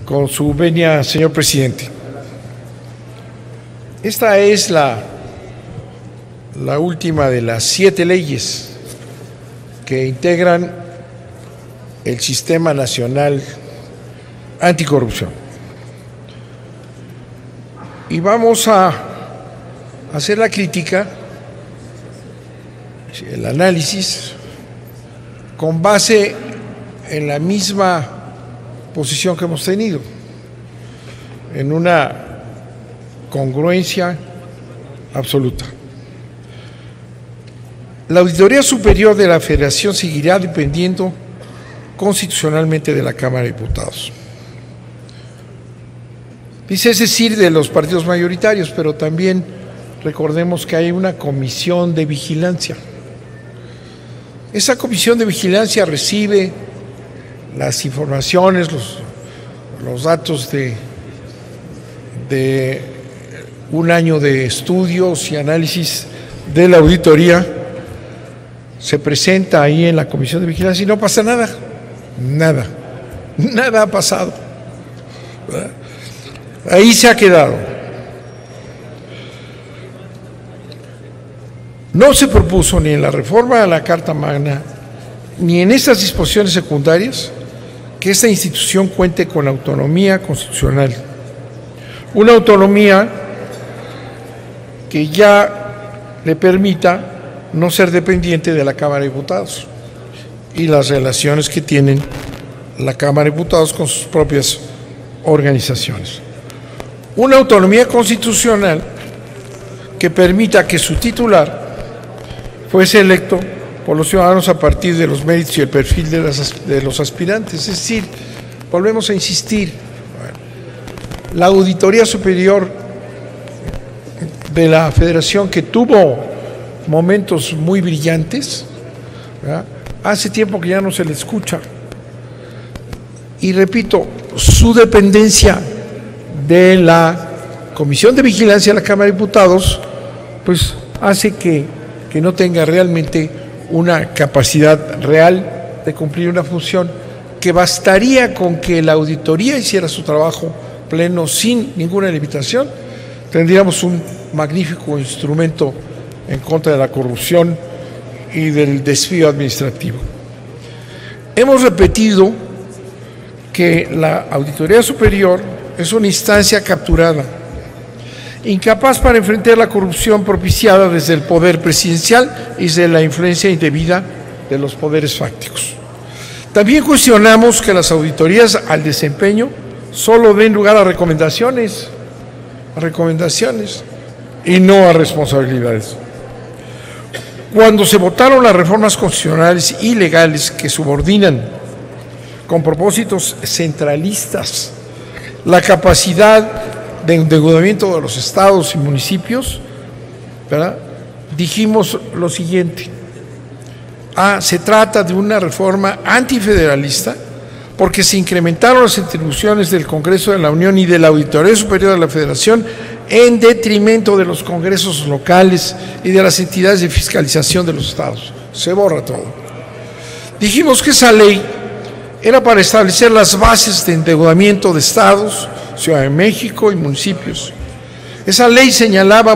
Con su venia, señor presidente. Esta es la última de las 7 leyes que integran el Sistema Nacional Anticorrupción. Y vamos a hacer la crítica, el análisis, con base en la misma posición que hemos tenido, en una congruencia absoluta. La Auditoría Superior de la Federación seguirá dependiendo constitucionalmente de la Cámara de Diputados. Dice, es decir, de los partidos mayoritarios, pero también recordemos que hay una comisión de vigilancia. Esa comisión de vigilancia recibe las informaciones, los datos de un año de estudios y análisis de la auditoría, se presenta ahí en la comisión de vigilancia y no pasa nada, nada ha pasado. Ahí se ha quedado. No se propuso ni en la reforma a la Carta Magna, ni en estas disposiciones secundarias, que esta institución cuente con autonomía constitucional. Una autonomía que ya le permita no ser dependiente de la Cámara de Diputados y las relaciones que tienen la Cámara de Diputados con sus propias organizaciones. Una autonomía constitucional que permita que su titular fuese electo por los ciudadanos a partir de los méritos y el perfil de los aspirantes. Es decir, volvemos a insistir, la Auditoría Superior de la Federación, que tuvo momentos muy brillantes, ¿verdad?, hace tiempo que ya no se le escucha. Y repito, su dependencia de la Comisión de Vigilancia de la Cámara de Diputados, pues hace que no tenga realmente una capacidad real de cumplir una función que bastaría con que la auditoría hiciera su trabajo pleno sin ninguna limitación. Tendríamos un magnífico instrumento en contra de la corrupción y del desvío administrativo. Hemos repetido que la Auditoría Superior es una instancia capturada, incapaz para enfrentar la corrupción propiciada desde el poder presidencial y desde la influencia indebida de los poderes fácticos. También cuestionamos que las auditorías al desempeño solo den lugar a recomendaciones y no a responsabilidades. Cuando se votaron las reformas constitucionales y legales que subordinan con propósitos centralistas la capacidad de endeudamiento de los estados y municipios, ¿verdad?, dijimos lo siguiente: se trata de una reforma antifederalista porque se incrementaron las atribuciones del Congreso de la Unión y de la Auditoría Superior de la Federación en detrimento de los congresos locales y de las entidades de fiscalización de los estados. Se borra todo. Dijimos que esa ley era para establecer las bases de endeudamiento de estados, Ciudad de México y municipios. Esa ley señalaba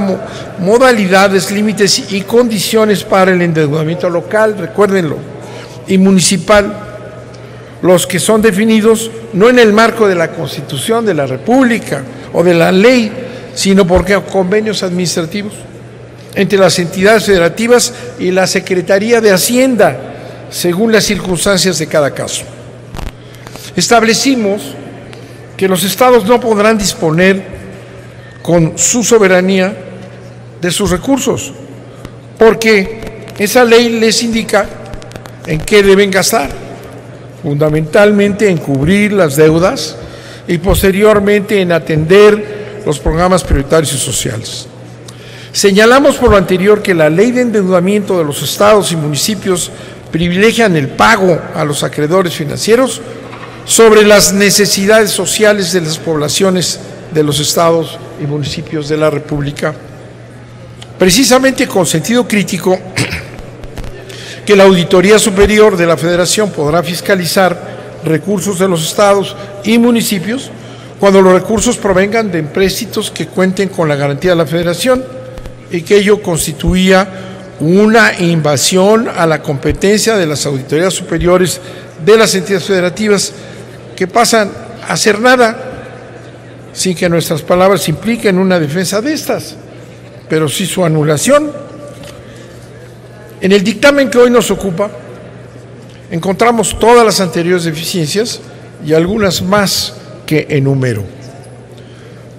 modalidades, límites y condiciones para el endeudamiento local, recuérdenlo, y municipal, los que son definidos no en el marco de la Constitución de la República o de la ley, sino por convenios administrativos entre las entidades federativas y la Secretaría de Hacienda, según las circunstancias de cada caso. Establecimos que los estados no podrán disponer con su soberanía de sus recursos, porque esa ley les indica en qué deben gastar, fundamentalmente en cubrir las deudas y posteriormente en atender los programas prioritarios y sociales. Señalamos por lo anterior que la ley de endeudamiento de los estados y municipios privilegian el pago a los acreedores financieros sobre las necesidades sociales de las poblaciones de los estados y municipios de la República. Precisamente con sentido crítico, que la Auditoría Superior de la Federación podrá fiscalizar recursos de los estados y municipios cuando los recursos provengan de empréstitos que cuenten con la garantía de la Federación y que ello constituía una invasión a la competencia de las auditorías superiores de las entidades federativas, que pasan a hacer nada sin que nuestras palabras impliquen una defensa de estas, pero sí su anulación. En el dictamen que hoy nos ocupa, encontramos todas las anteriores deficiencias y algunas más que enumero.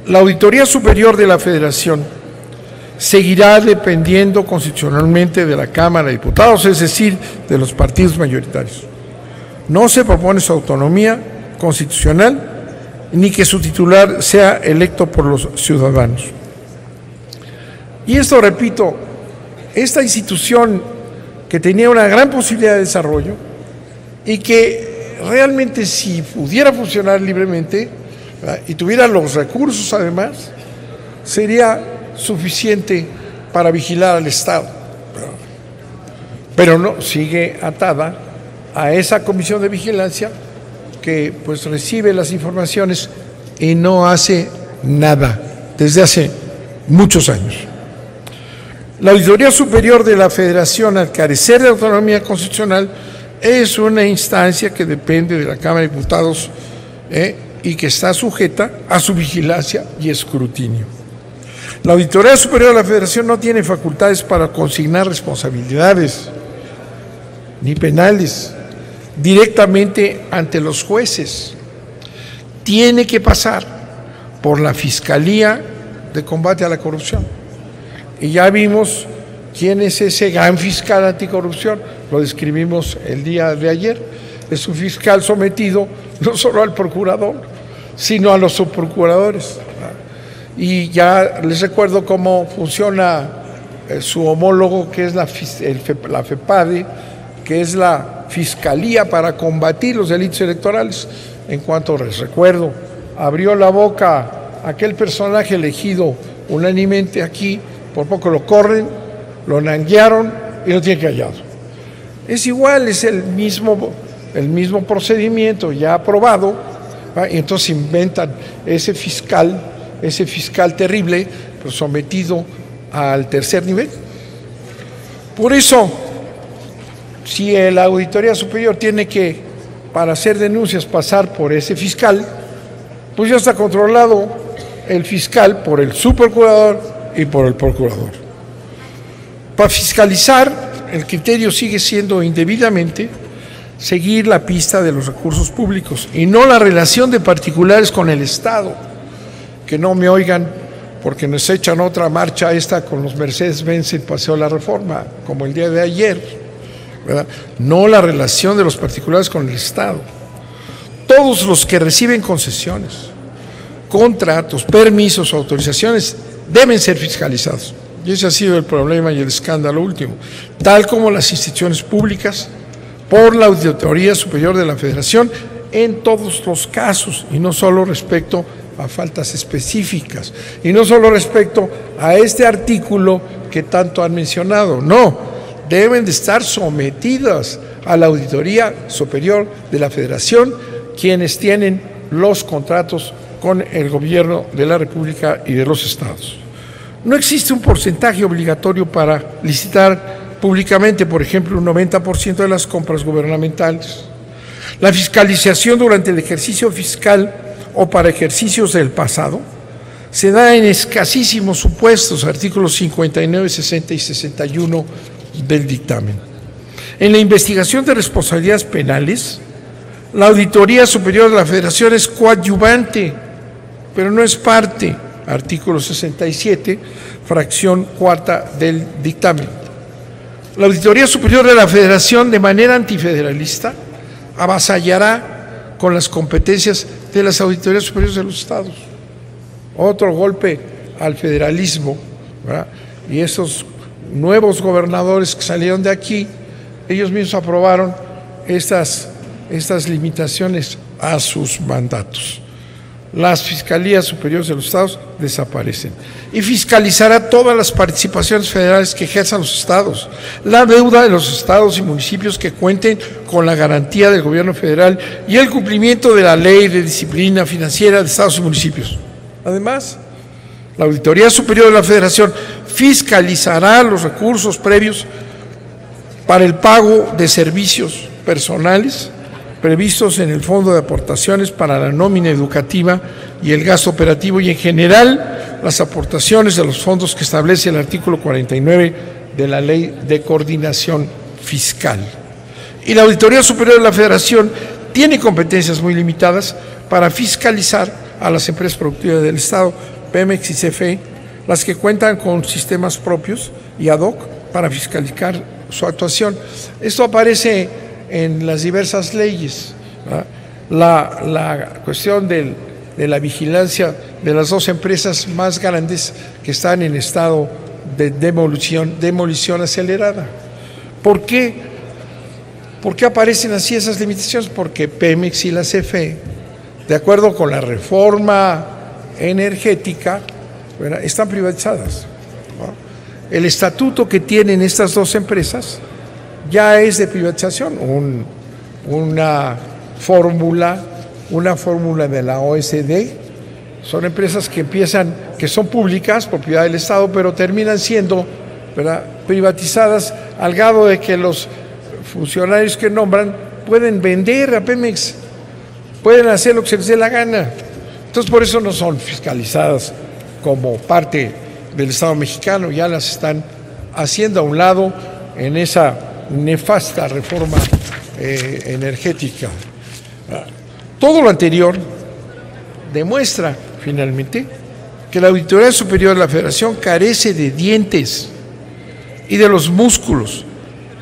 La Auditoría Superior de la Federación seguirá dependiendo constitucionalmente de la Cámara de Diputados, es decir, de los partidos mayoritarios. No se propone su autonomía constitucional ni que su titular sea electo por los ciudadanos. Y esto, repito, esta institución que tenía una gran posibilidad de desarrollo y que realmente, si pudiera funcionar libremente, ¿verdad?, y tuviera los recursos además, sería suficiente para vigilar al Estado. Pero no, sigue atada a esa comisión de vigilancia que pues recibe las informaciones y no hace nada desde hace muchos años. La Auditoría Superior de la Federación, al carecer de autonomía constitucional, es una instancia que depende de la Cámara de Diputados y que está sujeta a su vigilancia y escrutinio. La Auditoría Superior de la Federación no tiene facultades para consignar responsabilidades ni penales directamente ante los jueces. Tiene que pasar por la Fiscalía de Combate a la Corrupción. Y ya vimos quién es ese gran fiscal anticorrupción, lo describimos el día de ayer. Es un fiscal sometido no solo al procurador, sino a los subprocuradores. Y ya les recuerdo cómo funciona su homólogo, que es la FEPADE, que es la Fiscalía para combatir los delitos electorales. En cuanto les recuerdo, abrió la boca aquel personaje elegido unánimemente aquí, por poco lo corren, lo nanguearon y lo tienen callado. Es igual, es el mismo procedimiento ya aprobado, ¿verdad? Y entonces inventan ese fiscal terrible, pero sometido al tercer nivel. Por eso, si la Auditoría Superior tiene que, para hacer denuncias, pasar por ese fiscal, pues ya está controlado el fiscal por el subprocurador y por el procurador. Para fiscalizar, el criterio sigue siendo indebidamente seguir la pista de los recursos públicos y no la relación de particulares con el Estado. Que no me oigan porque nos echan otra marcha esta con los Mercedes-Benz en Paseo de la Reforma, como el día de ayer, ¿verdad? No la relación de los particulares con el Estado. Todos los que reciben concesiones, contratos, permisos, autorizaciones, deben ser fiscalizados. Y ese ha sido el problema y el escándalo último, tal como las instituciones públicas, por la Auditoría Superior de la Federación, en todos los casos, y no solo respecto a faltas específicas, y no solo respecto a este artículo que tanto han mencionado, no, deben de estar sometidas a la Auditoría Superior de la Federación quienes tienen los contratos con el gobierno de la República y de los estados. No existe un porcentaje obligatorio para licitar públicamente, por ejemplo, un 90% de las compras gubernamentales. La fiscalización durante el ejercicio fiscal o para ejercicios del pasado se da en escasísimos supuestos, artículos 59, 60 y 61 del dictamen. En la investigación de responsabilidades penales, la Auditoría Superior de la Federación es coadyuvante, pero no es parte, artículo 67, fracción cuarta del dictamen. La Auditoría Superior de la Federación, de manera antifederalista, avasallará con las competencias de las auditorías superiores de los estados. Otro golpe al federalismo, ¿verdad? Y esos nuevos gobernadores que salieron de aquí, ellos mismos aprobaron estas limitaciones a sus mandatos. las fiscalías superiores de los estados desaparecen. Y fiscalizará todas las participaciones federales que ejerzan los estados, la deuda de los estados y municipios que cuenten con la garantía del gobierno federal y el cumplimiento de la ley de disciplina financiera de estados y municipios. Además, la Auditoría Superior de la Federación fiscalizará los recursos previos para el pago de servicios personales previstos en el Fondo de Aportaciones para la nómina educativa y el gasto operativo y en general las aportaciones de los fondos que establece el artículo 49 de la Ley de Coordinación Fiscal. Y la Auditoría Superior de la Federación tiene competencias muy limitadas para fiscalizar a las empresas productivas del Estado, Pemex y CFE, las que cuentan con sistemas propios y ad hoc para fiscalizar su actuación. Esto aparece en las diversas leyes, ¿verdad? La cuestión de la vigilancia de las dos empresas más grandes que están en estado de demolición acelerada. ¿Por qué? ¿Por qué aparecen así esas limitaciones? Porque Pemex y la CFE, de acuerdo con la reforma energética, ¿verdad?, están privatizadas, ¿no? El estatuto que tienen estas dos empresas ya es de privatización, una fórmula de la OSD. Son empresas que son públicas, propiedad del Estado, pero terminan siendo, ¿verdad?, privatizadas al grado de que los funcionarios que nombran pueden vender a Pemex, pueden hacer lo que se les dé la gana. Entonces, por eso no son fiscalizadas como parte del Estado mexicano, ya las están haciendo a un lado en esa nefasta reforma energética. Todo lo anterior demuestra finalmente que la Auditoría Superior de la Federación carece de dientes y de los músculos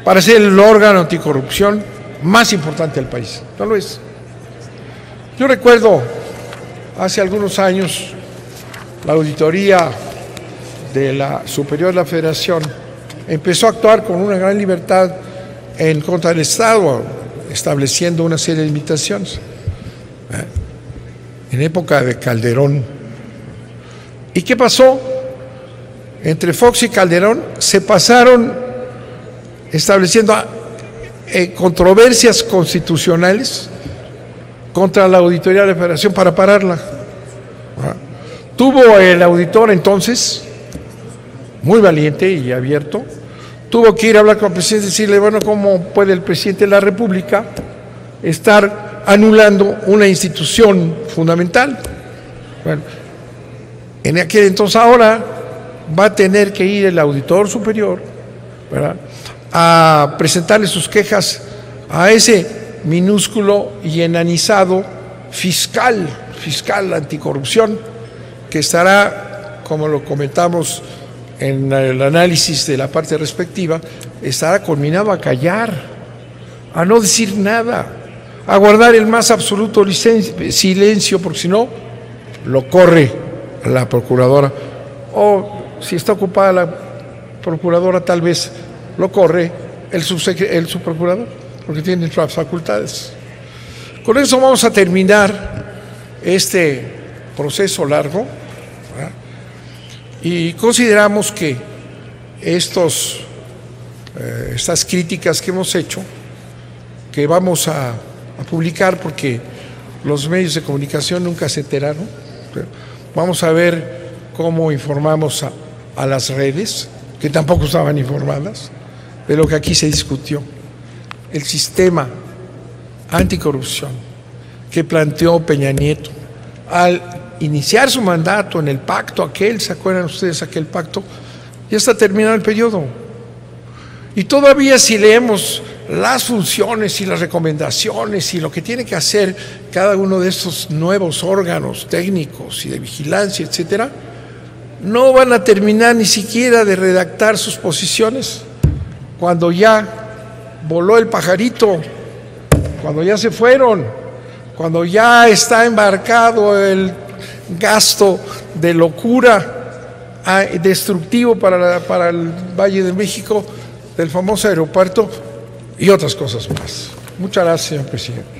para ser el órgano anticorrupción más importante del país. No lo es. Yo recuerdo hace algunos años la Auditoría de la Superior de la Federación empezó a actuar con una gran libertad en contra del Estado, estableciendo una serie de limitaciones. En época de Calderón. ¿Y qué pasó? Entre Fox y Calderón se pasaron estableciendo controversias constitucionales contra la Auditoría de la Federación para pararla. Tuvo el auditor entonces, muy valiente y abierto, tuvo que ir a hablar con el presidente y decirle, bueno, ¿cómo puede el presidente de la República estar anulando una institución fundamental? Bueno, en aquel entonces ahora va a tener que ir el auditor superior, ¿verdad?, a presentarle sus quejas a ese minúsculo y enanizado fiscal anticorrupción, que estará, como lo comentamos en el análisis de la parte respectiva, estará conminado a callar, a no decir nada, a guardar el más absoluto silencio, porque si no, lo corre la procuradora, o si está ocupada la procuradora, tal vez lo corre el subprocurador, porque tiene otras facultades. Con eso vamos a terminar este proceso largo, ¿verdad?, y consideramos que estas críticas que hemos hecho, que vamos a publicar, porque los medios de comunicación nunca se enteraron, pero vamos a ver cómo informamos a las redes, que tampoco estaban informadas de lo que aquí se discutió, el sistema anticorrupción que planteó Peña Nieto al iniciar su mandato en el pacto aquel. ¿Se acuerdan ustedes aquel pacto? Ya está terminado el periodo. Y todavía, si leemos las funciones y las recomendaciones y lo que tiene que hacer cada uno de estos nuevos órganos técnicos y de vigilancia, etcétera, no van a terminar ni siquiera de redactar sus posiciones cuando ya voló el pajarito, cuando ya se fueron, cuando ya está embarcado el gasto de locura destructivo para el Valle de México, del famoso aeropuerto y otras cosas más. Muchas gracias, señor presidente.